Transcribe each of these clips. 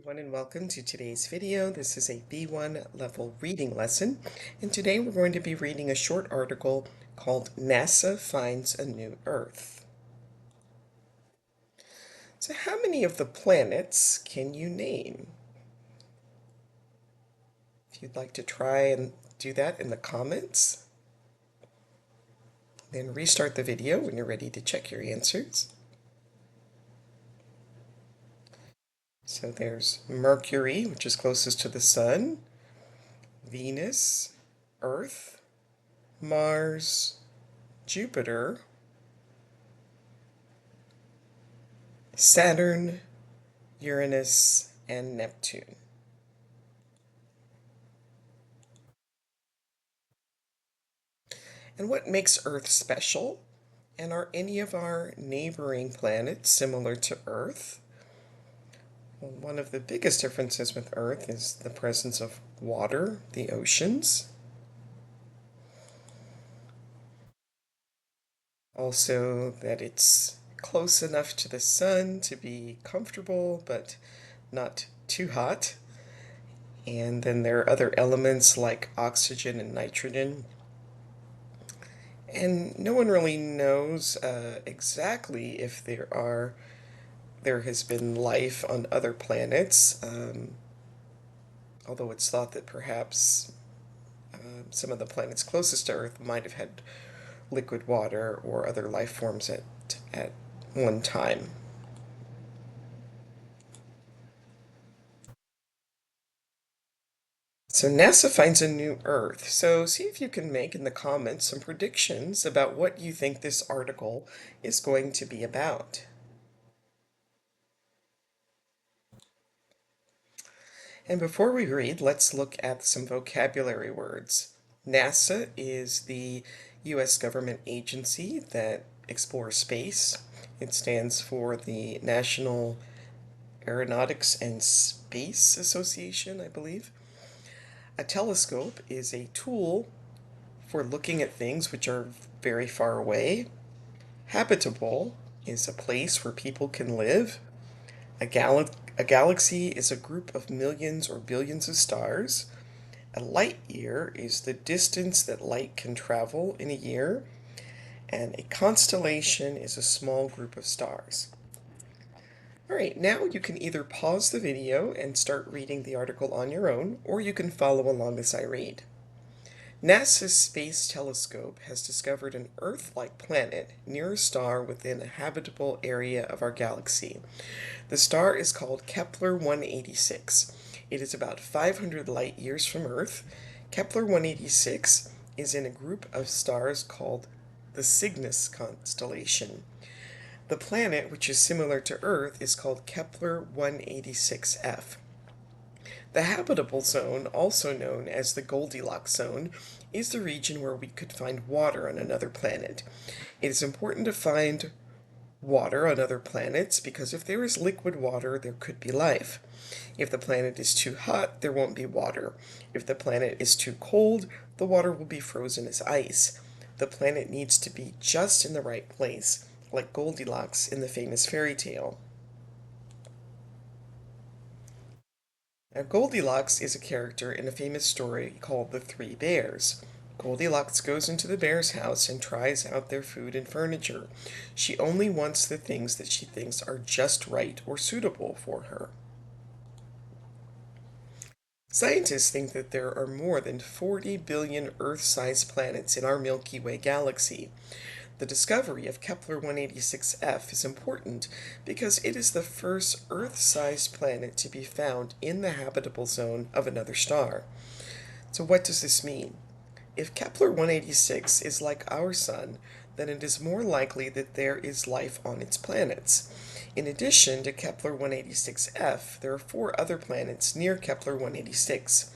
everyone, and welcome to today's video. This is a B1 level reading lesson, and today we're going to be reading a short article called NASA Finds a New Earth. So how many of the planets can you name? If you'd like to try and do that in the comments, then restart the video when you're ready to check your answers. So there's Mercury, which is closest to the Sun, Venus, Earth, Mars, Jupiter, Saturn, Uranus, and Neptune. And what makes Earth special? And are any of our neighboring planets similar to Earth? Well, one of the biggest differences with Earth is the presence of water, the oceans. Also, that it's close enough to the sun to be comfortable, but not too hot. And then there are other elements like oxygen and nitrogen. And no one really knows exactly if there has been life on other planets, although it's thought that perhaps some of the planets closest to Earth might have had liquid water or other life forms at one time. So NASA finds a new Earth. So see if you can make in the comments some predictions about what you think this article is going to be about. And before we read, let's look at some vocabulary words. NASA is the U.S. government agency that explores space. It stands for the National Aeronautics and Space Association, I believe. A telescope is a tool for looking at things which are very far away. Habitable is a place where people can live. A galaxy is a group of millions or billions of stars. A light year is the distance that light can travel in a year. And a constellation is a small group of stars. All right, now you can either pause the video and start reading the article on your own, or you can follow along as I read. NASA's Space Telescope has discovered an Earth-like planet near a star within a habitable area of our galaxy. The star is called Kepler 186. It is about 500 light years from Earth. Kepler 186 is in a group of stars called the Cygnus constellation. The planet, which is similar to Earth, is called Kepler 186f. The habitable zone, also known as the Goldilocks zone, is the region where we could find water on another planet. It is important to find water on other planets because if there is liquid water, there could be life. If the planet is too hot, there won't be water. If the planet is too cold, the water will be frozen as ice. The planet needs to be just in the right place, like Goldilocks in the famous fairy tale. Now, Goldilocks is a character in a famous story called The Three Bears. Goldilocks goes into the bear's house and tries out their food and furniture. She only wants the things that she thinks are just right or suitable for her. Scientists think that there are more than 40 billion Earth-sized planets in our Milky Way galaxy. The discovery of Kepler 186f is important because it is the first Earth-sized planet to be found in the habitable zone of another star. So what does this mean? If Kepler 186 is like our Sun, then it is more likely that there is life on its planets. In addition to Kepler 186f, there are 4 other planets near Kepler 186.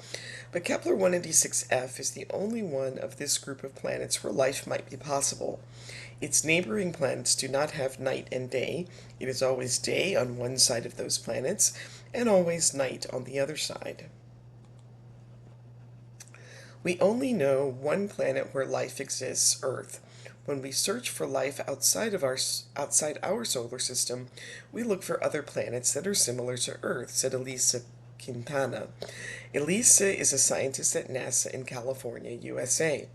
But Kepler 186f is the only one of this group of planets where life might be possible. Its neighboring planets do not have night and day. It is always day on one side of those planets, and always night on the other side. We only know one planet where life exists, Earth. When we search for life outside our solar system, we look for other planets that are similar to Earth, said Elisa Quintana. Elisa is a scientist at NASA in California, USA.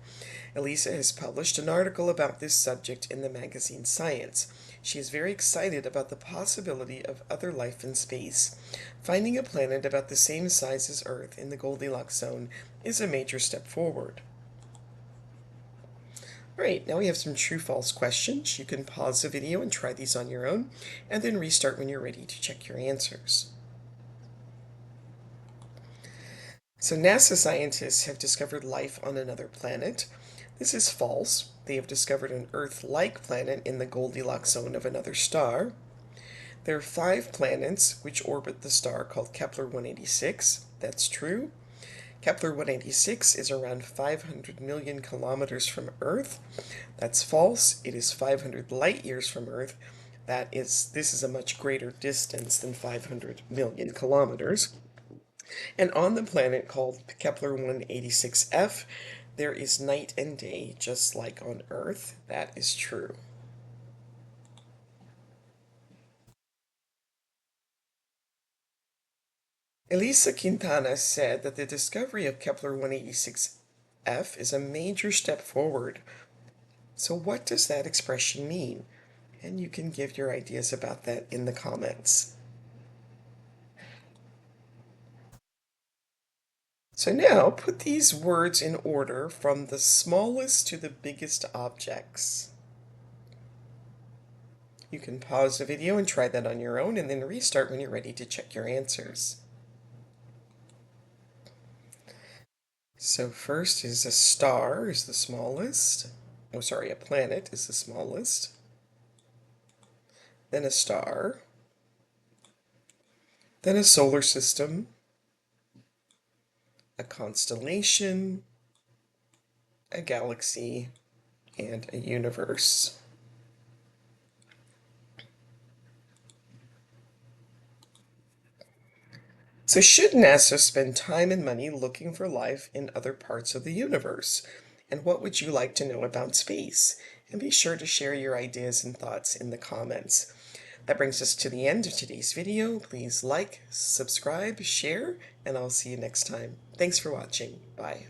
Elisa has published an article about this subject in the magazine Science. She is very excited about the possibility of other life in space. Finding a planet about the same size as Earth in the Goldilocks zone is a major step forward. Alright, now we have some true-false questions. You can pause the video and try these on your own, and then restart when you're ready to check your answers. So NASA scientists have discovered life on another planet. This is false. They have discovered an Earth-like planet in the Goldilocks zone of another star. There are 5 planets which orbit the star called Kepler 186. That's true. Kepler 186 is around 500 million kilometers from Earth. That's false. It is 500 light years from Earth. This is a much greater distance than 500 million kilometers. And on the planet called Kepler 186f, there is night and day, just like on Earth. That is true. Elisa Quintana said that the discovery of Kepler 186f is a major step forward. So what does that expression mean? And you can give your ideas about that in the comments. So now put these words in order from the smallest to the biggest objects. You can pause the video and try that on your own and then restart when you're ready to check your answers. So first is a star is the smallest. Oh, sorry, a planet is the smallest. Then a star. Then a solar system. A constellation. A galaxy. And a universe. So should NASA spend time and money looking for life in other parts of the universe? And what would you like to know about space? And be sure to share your ideas and thoughts in the comments. That brings us to the end of today's video. Please like, subscribe, share, and I'll see you next time. Thanks for watching. Bye.